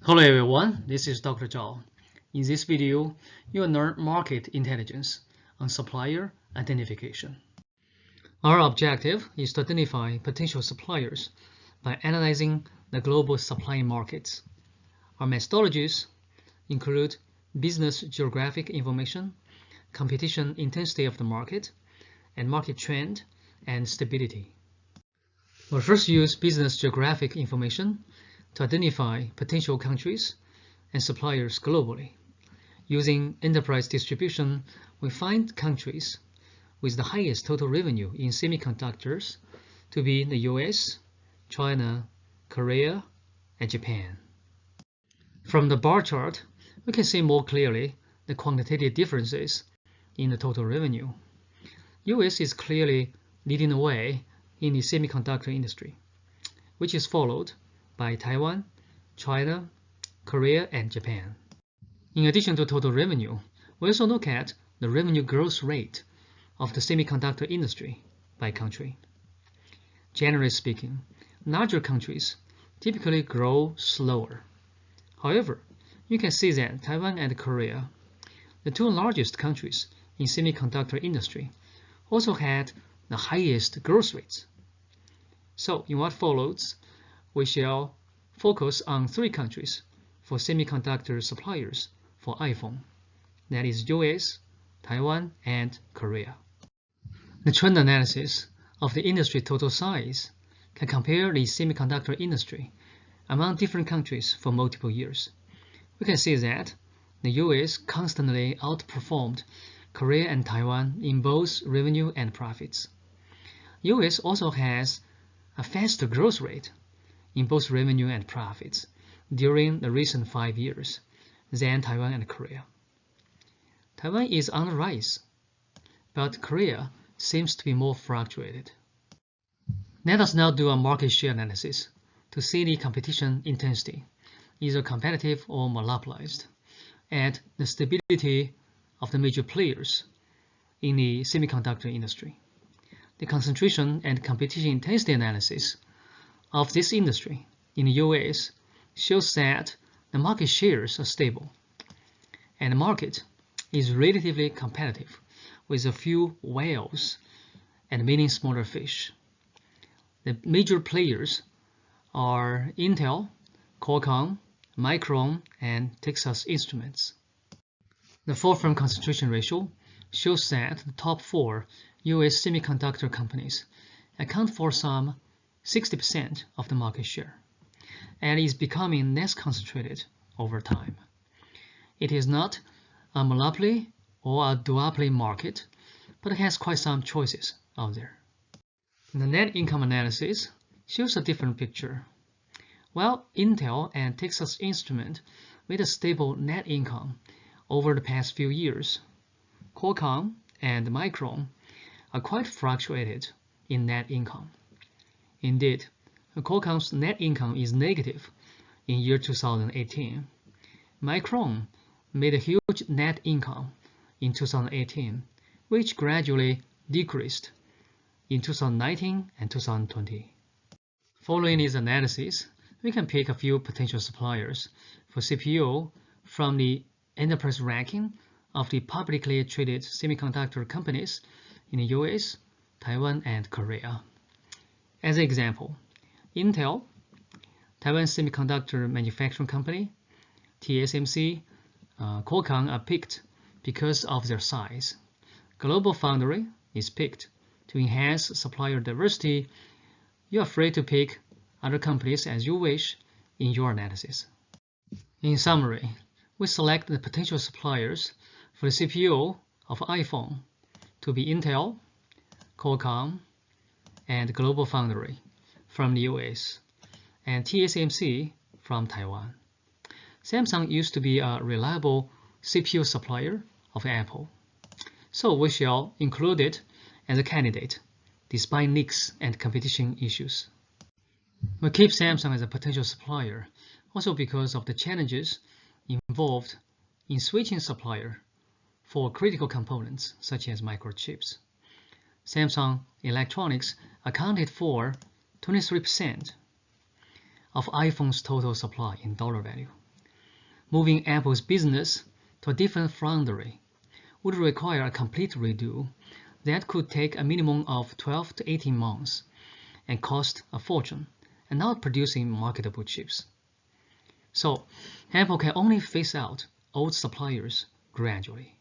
Hello everyone, this is Dr. Zhao. In this video, you will learn market intelligence on supplier identification. Our objective is to identify potential suppliers by analyzing the global supply markets. Our methodologies include business geographic information, competition intensity of the market, and market trend and stability. We'll first use business geographic information to identify potential countries and suppliers globally. Using enterprise distribution, we find countries with the highest total revenue in semiconductors to be the US, China, Korea, and Japan. From the bar chart, we can see more clearly the quantitative differences in the total revenue. US is clearly leading the way in the semiconductor industry, which is followed by Taiwan, China, Korea, and Japan. In addition to total revenue, we also look at the revenue growth rate of the semiconductor industry by country. Generally speaking, larger countries typically grow slower. However, you can see that Taiwan and Korea, the two largest countries in semiconductor industry, also had the highest growth rates. So in what follows, we shall focus on three countries for semiconductor suppliers for iPhone, that is US, Taiwan, and Korea. The trend analysis of the industry total size can compare the semiconductor industry among different countries for multiple years. We can see that the US constantly outperformed Korea and Taiwan in both revenue and profits. US also has a faster growth rate in both revenue and profits during the recent 5 years than Taiwan and Korea. Taiwan is on the rise, but Korea seems to be more fluctuated. Let us now do a market share analysis to see the competition intensity, either competitive or monopolized, and the stability of the major players in the semiconductor industry. The concentration and competition intensity analysis of this industry in the US shows that the market shares are stable, and the market is relatively competitive with a few whales and many smaller fish. The major players are Intel, Qualcomm, Micron, and Texas Instruments. The four-firm concentration ratio shows that the top 4 US semiconductor companies account for some 60% of the market share, and is becoming less concentrated over time. It is not a monopoly or a duopoly market, but it has quite some choices out there. The net income analysis shows a different picture. While Intel and Texas Instruments made a stable net income over the past few years, Qualcomm and Micron are quite fluctuated in net income. Indeed, Qualcomm's net income is negative in year 2018. Micron made a huge net income in 2018, which gradually decreased in 2019 and 2020. Following this analysis, we can pick a few potential suppliers for CPU from the enterprise ranking of the publicly traded semiconductor companies in the US, Taiwan, and Korea. As an example, Intel, Taiwan Semiconductor Manufacturing Company, TSMC, Qualcomm are picked because of their size. GlobalFoundries is picked to enhance supplier diversity. You are free to pick other companies as you wish in your analysis. In summary, we select the potential suppliers for the CPU of iPhone to be Intel, Qualcomm, and GlobalFoundries from the US, and TSMC from Taiwan. Samsung used to be a reliable CPU supplier of Apple, so we shall include it as a candidate despite leaks and competition issues. We keep Samsung as a potential supplier also because of the challenges involved in switching supplier for critical components such as microchips. Samsung Electronics accounted for 23% of iPhone's total supply in dollar value, moving Apple's business to a different foundry would require a complete redo that could take a minimum of 12 to 18 months and cost a fortune, and not producing marketable chips. So Apple can only phase out old suppliers gradually.